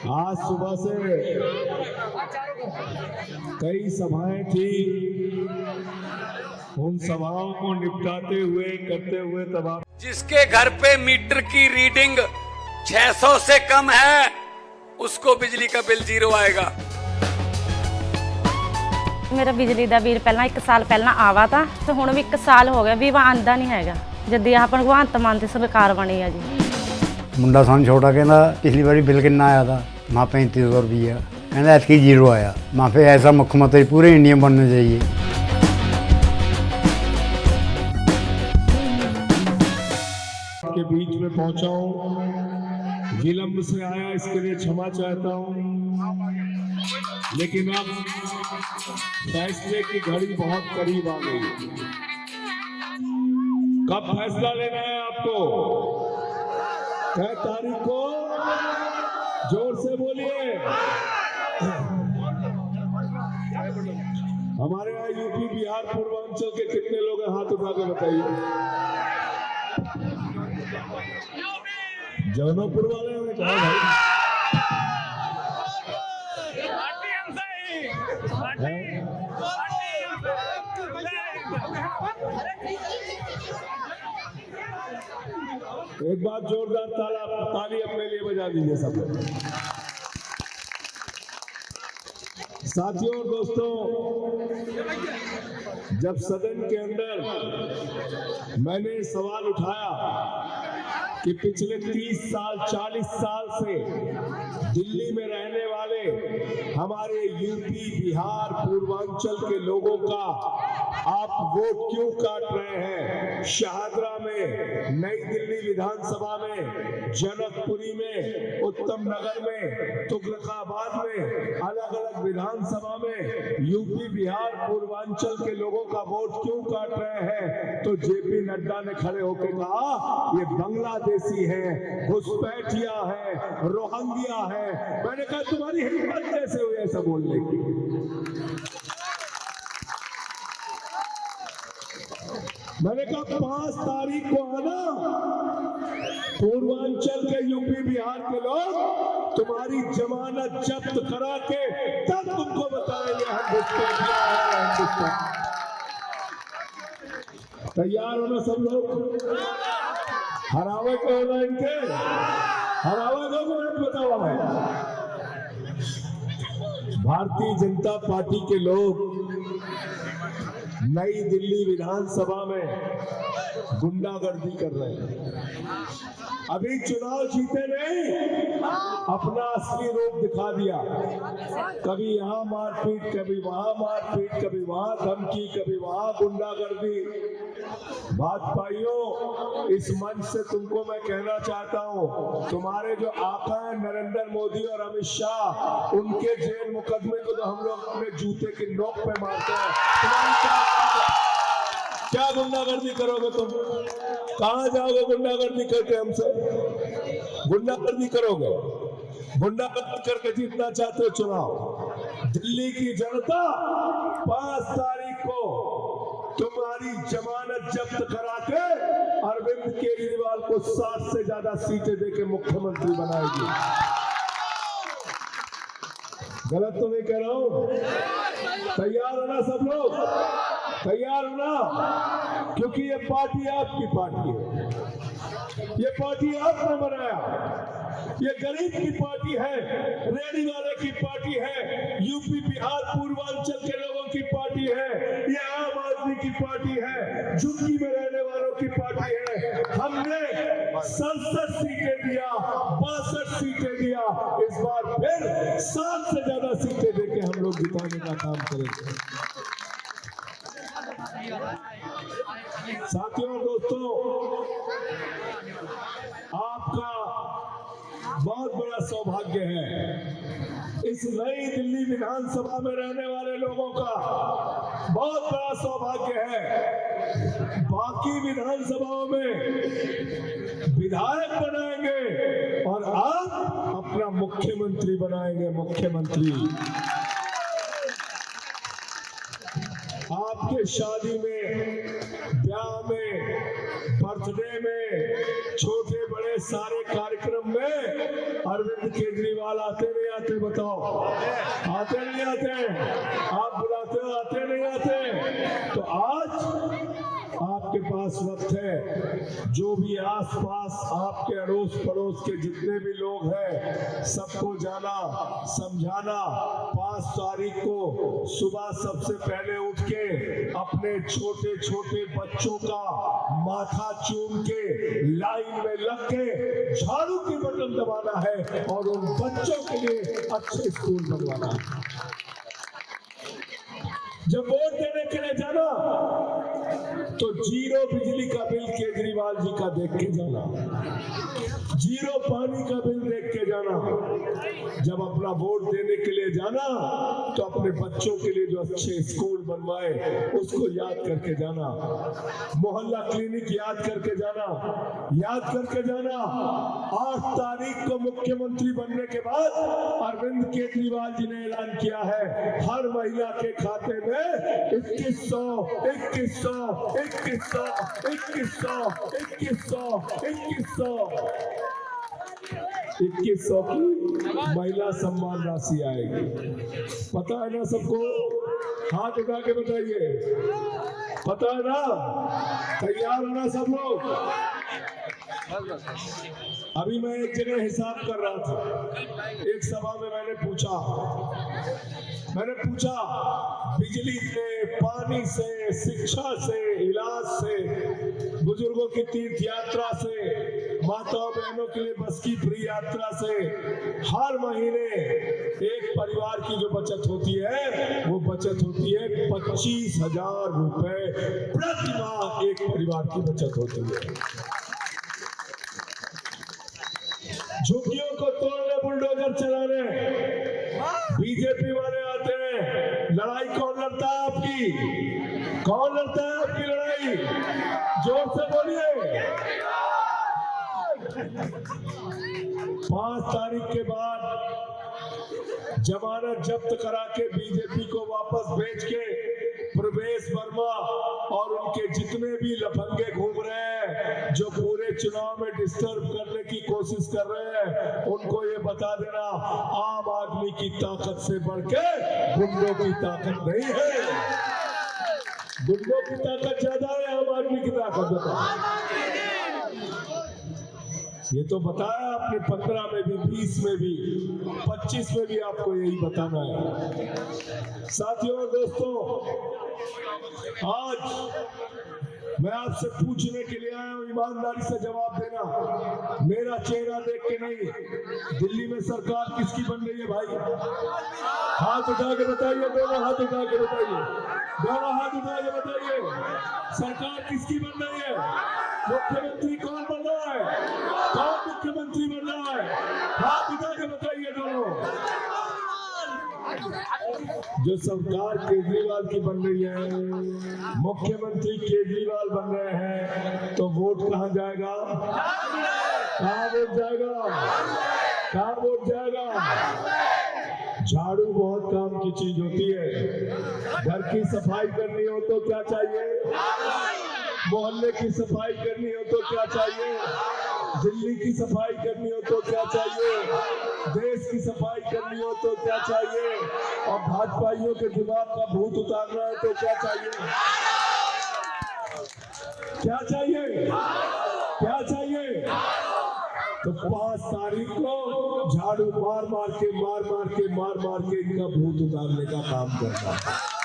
आज सुबह से कई सभाएं थी, उन सभाओं को निपटाते हुए करते हुए तब जिसके घर पे मीटर की रीडिंग 600 से कम है उसको बिजली का बिल 0 आएगा। मेरा बिजली ਦਾ ਬਿੱਲ ਪਹਿਲਾਂ 1 ਸਾਲ ਪਹਿਲਾਂ ਆਵਾ ਤਾਂ ਤੇ ਹੁਣ ਵੀ 1 ਸਾਲ ਹੋ ਗਿਆ ਵੀ ਆਂਦਾ ਨਹੀਂ ਹੈਗਾ ਜਦ ਆਹ ਭਗਵੰਤ ਮਾਨ ਦੀ ਸਰਕਾਰ ਬਣੀ ਆ ਜੀ। ਮੁੰਡਾ ਸਾਨੂੰ ਛੋਟਾ ਕਹਿੰਦਾ ਪਿਛਲੀ ਵਾਰੀ ਬਿੱਲ ਕਿੰਨਾ ਆਇਆ था माँ 3500 रुपया कहना ऐसी 0 आया। माँ पे ऐसा मुख्यमंत्री पूरे इंडिया में बनना चाहिए। के बीच में पहुंचा हूं, विलंब से आया इसके लिए क्षमा चाहता हूं, लेकिन अब फैसले की घड़ी बहुत करीब आ गई। कब फैसला लेना है आपको? 6 तारीख को, जोर से बोलिए। हमारे यहाँ यूपी बिहार पूर्वांचल के कितने लोग हैं? हाथ उठा के बताइए। जौनपुर वाले हैं क्या भाई? एक बार जोरदार ताली अपने लिए बजा दीजिए सब लोग। साथियों और दोस्तों, जब सदन के अंदर मैंने सवाल उठाया कि पिछले 30 साल 40 साल से दिल्ली में रहने वाले हमारे यूपी बिहार पूर्वांचल के लोगों का आप वोट क्यों काट रहे हैं? शाहदरा में, नई दिल्ली विधानसभा में, जनकपुरी में, उत्तम नगर में, तुगलकाबाद में, अलग अलग विधानसभा में यूपी बिहार पूर्वांचल के लोगों का वोट क्यों काट रहे हैं? तो जेपी नड्डा ने खड़े होकर कहा ये बांग्लादेशी है, घुसपैठिया है, रोहिंग्या है। मैंने कहा तुम्हारी हिम्मत कैसे हुई ऐसा बोलने की? मैंने कहा 5 तारीख को आना, पूर्वांचल के यूपी बिहार के लोग तुम्हारी जमानत जब्त करा के तब तुमको बताएंगे हम घुसपैठिया है। तैयार होना सब लोग? हरावे को होना इनके, हरावे को नहीं बताओ भाई। भारतीय जनता पार्टी के लोग नई दिल्ली विधानसभा में गुंडागर्दी कर रहे हैं। अभी चुनाव जीते नहीं, अपना असली रूप दिखा दिया। कभी यहाँ मारपीट, कभी वहां मारपीट, कभी वहां धमकी, कभी वहां गुंडागर्दी। भाजपाइयों, इस मंच से तुमको मैं कहना चाहता हूँ, तुम्हारे जो आका हैं नरेंद्र मोदी और अमित शाह, उनके जेल मुकदमे को तो हम लोग अपने जूते की नोक पे मारते हैं। तुम्हारी क्या गुंडागर्दी करोगे तुम? कहां जाओगे गुंडागर्दी करके? हमसे गुंडागर्दी करोगे? गुंडागर्दी करके जीतना चाहते हो चुनाव? दिल्ली की जनता 5 तारीख को तुम्हारी जमानत जब्त करा के अरविंद केजरीवाल को 60 से ज्यादा सीटें देके मुख्यमंत्री बनाएगी। गलत तो नहीं कह रहा हूं? तैयार होना सब लोग? तैयार होना, क्योंकि ये पार्टी आपकी पार्टी है। ये पार्टी आपने बनाया। ये गरीब की पार्टी है, रेडी वाले की पार्टी है, यूपी बिहार पूर्वांचल के लोगों की पार्टी है, ये आम आदमी की पार्टी है, झुग्गी में रहने वालों की पार्टी है। हमने 67 सीटें दिया, 62 सीटें दिया। इस बार फिर 7 से ज्यादा सीटें देके हम लोग जिताने का काम करेंगे। साथियों और दोस्तों, आपका बहुत बड़ा सौभाग्य है। इस नई दिल्ली विधानसभा में रहने वाले लोगों का बहुत बड़ा सौभाग्य है। बाकी विधानसभाओं में विधायक बनाएंगे और आप अपना मुख्यमंत्री बनाएंगे। मुख्यमंत्री आपके शादी में, ब्याह में, बर्थडे में, छोटे बड़े ये सारे कार्यक्रम में अरविंद केजरीवाल आते नहीं आते? बताओ, आते नहीं आते? आप बुलाते हो, आते नहीं आते? तो आज आपके पास वक्त है, जो भी आसपास आपके अड़ोस पड़ोस के जितने भी लोग हैं सबको जाना, समझाना। 5 तारीख को सुबह सबसे पहले उठ के अपने छोटे छोटे बच्चों का माथा चूम के लाइन में लग के झाड़ू की बटन दबाना है और उन बच्चों के लिए अच्छे स्कूल बनवाना है। जब वोट देने के लिए जाना तो 0 बिजली का बिल केजरीवाल जी का देख के जाना, 0 पानी का बिल देख के जाना। जब अपना वोट देने के लिए जाना तो अपने बच्चों के लिए जो अच्छे स्कूल बनवाए उसको याद करके जाना, मोहल्ला क्लिनिक याद करके जाना, याद करके जाना। 8 तारीख को मुख्यमंत्री बनने के बाद अरविंद केजरीवाल जी ने ऐलान किया है हर महिला के खाते में 2100 की महिला सम्मान राशि आएगी। पता है ना सबको? हाथ उठा के बताइए, पता है ना? तैयार है ना सब लोग? अभी मैं एक जगह हिसाब कर रहा था, एक सभा में मैंने पूछा बिजली से, पानी से, शिक्षा से, इलाज से, बुजुर्गों की तीर्थ यात्रा से, माताओं बहनों के लिए बस की फ्री यात्रा से, हर महीने एक परिवार की जो बचत होती है वो बचत होती है 25,000 रुपए प्रति माह। एक परिवार की बचत होती है। झुग्गियों को तोड़ने, बुलडोजर चलाने बीजेपी वाले आते हैं। लड़ाई कौन लड़ता है आपकी? कौन लड़ता है आपकी लड़ाई? जोर से बोलिए। 5 तारीख के बाद जमानत जब्त करा के बीजेपी को वापस भेज के प्रवेश वर्मा और उनके जितने भी लफंगे घूम रहे हैं जो पूरे चुनाव में डिस्टर्ब करने की कोशिश कर रहे हैं, उनको ये बता देना आम आदमी की ताकत से बढ़ के गुंडों की ताकत नहीं है। गुंडों की ताकत ज्यादा है, आम आदमी की ताकत बताओ। ये तो बताया आपने 15 में भी, 20 में भी, 25 में भी आपको यही बताना है। साथियों और दोस्तों, आज मैं आपसे पूछने के लिए आया हूं, ईमानदारी से जवाब देना। मेरा चेहरा देख के नहीं, दिल्ली में सरकार किसकी बन रही है भाई? हाथ उठा के बताइए, दोनों हाथ उठा के बताइए, दोनों हाथ उठा के बताइए, सरकार किसकी बन रही है? मुख्यमंत्री कौन बन रहा है? कौन मुख्यमंत्री बन रहा है? हाथ उठा के बताइए दोनों। जो सरकार केजरीवाल की बन रही है, मुख्यमंत्री केजरीवाल बन रहे हैं, तो वोट कहां जाएगा? कहां वोट जाएगा? कहां वोट जाएगा? झाड़ू बहुत काम की चीज होती है। घर की सफाई करनी हो तो क्या चाहिए? मोहल्ले की सफाई करनी हो तो क्या चाहिए? दिल्ली की सफाई करनी हो तो क्या चाहिए? देश की सफाई करनी हो तो क्या चाहिए? और भाजपाइयों के दिमाग का भूत उतारना है तो क्या चाहिए? क्या चाहिए? क्या चाहिए? तो 5 तारीख को झाड़ू मार मार के इनका भूत उतारने का काम करना है।